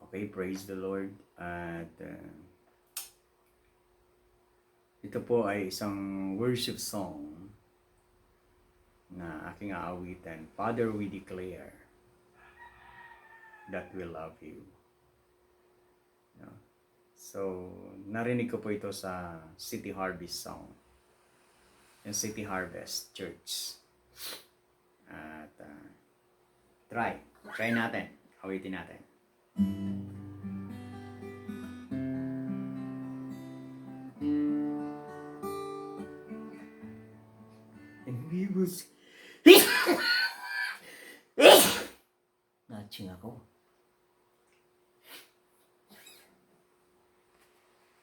Okay, praise the Lord. At ito po ay isang worship song na aking aawitan. Father, we declare that we love you. No? So, narinig ko po ito sa City Harvest song. Yung City Harvest Church. At try natin. Awitin natin. And we was Natching ako.